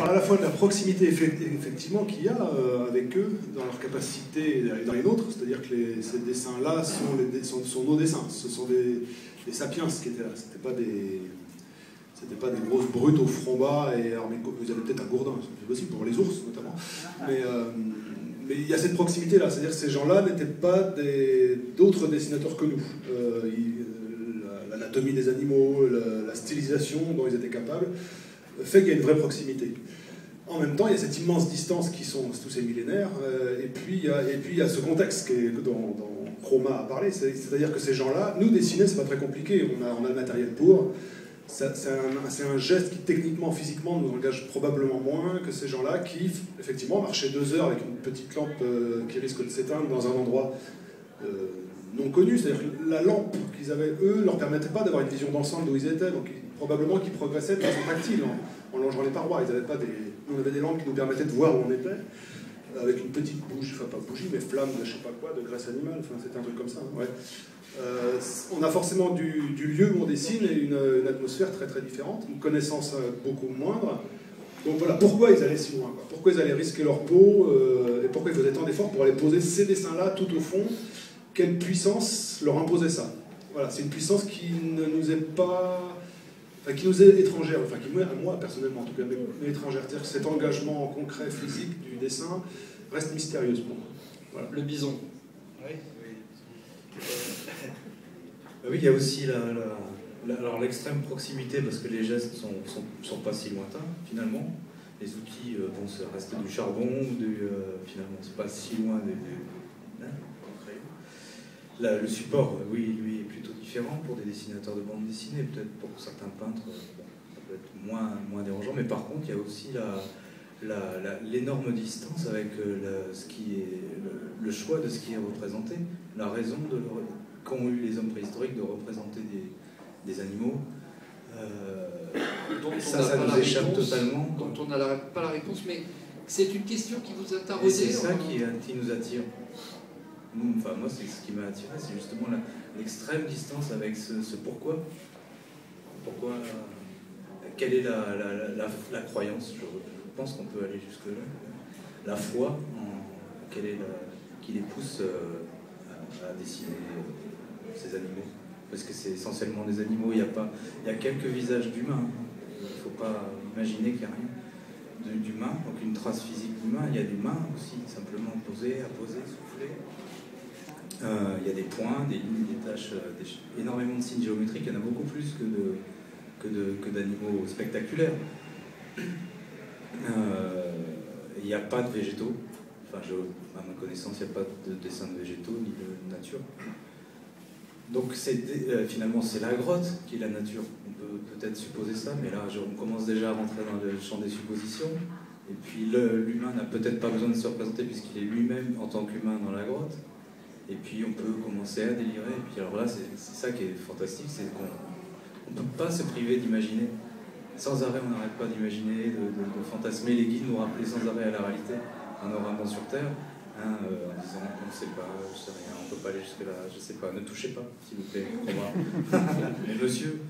parle à la fois de la proximité effectivement qu'il y a avec eux, dans leur capacité et dans les nôtres, c'est-à-dire que ces dessins-là sont nos dessins, ce sont des sapiens qui étaient là, c'était pas des grosses brutes au front bas, et alors, vous avez peut-être un gourdin, c'est possible, pour les ours notamment, mais il y a cette proximité-là, c'est-à-dire que ces gens-là n'étaient pas d'autres dessinateurs que nous. L'anatomie des animaux, la stylisation dont ils étaient capables, fait qu'il y a une vraie proximité. En même temps, il y a cette immense distance qui sont tous ces millénaires, et puis il y a ce contexte dont Chroma a parlé, c'est-à-dire que ces gens-là, nous dessiner, c'est pas très compliqué, on a le matériel pour. C'est un geste qui, techniquement, physiquement, nous engage probablement moins que ces gens-là qui, effectivement, marchaient 2 heures avec une petite lampe qui risque de s'éteindre dans un endroit non connu. C'est-à-dire que la lampe qu'ils avaient, eux, ne leur permettait pas d'avoir une vision d'ensemble d'où ils étaient. Donc, probablement qu'ils progressaient de façon tactile, en longeant les parois. On avait des lampes qui nous permettaient de voir où on était, avec une petite bougie, enfin pas bougie, mais flamme de je sais pas quoi, de graisse animale, enfin c'était un truc comme ça. Ouais. On a forcément du lieu où on dessine et une atmosphère très très différente, une connaissance beaucoup moindre. Donc voilà, pourquoi ils allaient si loin, quoi. Pourquoi ils allaient risquer leur peau, et pourquoi ils faisaient tant d'efforts pour aller poser ces dessins-là tout au fond. Quelle puissance leur imposait ça? Voilà, c'est une puissance qui ne nous est pas... Enfin, qui nous est étrangère, enfin qui, à moi personnellement en tout cas, mais étrangère. C'est-à-dire que cet engagement concret, physique du dessin reste mystérieux pour moi. Voilà. Le bison. Oui. Oui, il y a aussi alors l'extrême proximité, parce que les gestes sont pas si lointains, finalement. Les outils, bon, ça reste du charbon, finalement, c'est pas si loin le support, oui, lui, est plutôt différent pour des dessinateurs de bande dessinée, peut-être pour certains peintres, ça peut être moins dérangeant, mais par contre, il y a aussi l'énorme distance avec ce qui est le choix de ce qui est représenté, la raison qu'ont eu les hommes préhistoriques de représenter des animaux. Ça nous échappe totalement. Dont on n'a pas la réponse, mais c'est une question qui vous interroge. C'est ça qui nous attire. Enfin, moi, c'est ce qui m'a attiré, c'est justement l'extrême distance avec ce pourquoi. Pourquoi, quelle est la croyance? Je pense qu'on peut aller jusque-là. La foi, qui les pousse à dessiner ces animaux. Parce que c'est essentiellement des animaux, il y a quelques visages d'humains. Il ne faut pas imaginer qu'il n'y a rien d'humain, donc une trace physique d'humain. Il y a des mains aussi, simplement posées, apposées, soufflées. Il y a des points, des lignes, des taches, énormément de signes géométriques. Il y en a beaucoup plus que d'animaux spectaculaires. Il n'y a pas de végétaux. Enfin, à ma connaissance, il n'y a pas de dessin de végétaux ni de nature. Donc finalement, c'est la grotte qui est la nature. On peut peut-être supposer ça, mais là, on commence déjà à rentrer dans le champ des suppositions. Et puis l'humain n'a peut-être pas besoin de se représenter puisqu'il est lui-même en tant qu'humain dans la grotte. Et puis on peut commencer à délirer. Et puis alors là, c'est ça qui est fantastique, c'est qu'on ne peut pas se priver d'imaginer. Sans arrêt, on n'arrête pas d'imaginer, de fantasmer. Les guides nous rappelaient sans arrêt à la réalité, en nous ramenant sur Terre, en disant on ne sait pas, je sais rien, on ne peut pas aller jusque-là, je ne sais pas, ne touchez pas, s'il vous plaît, mais monsieur.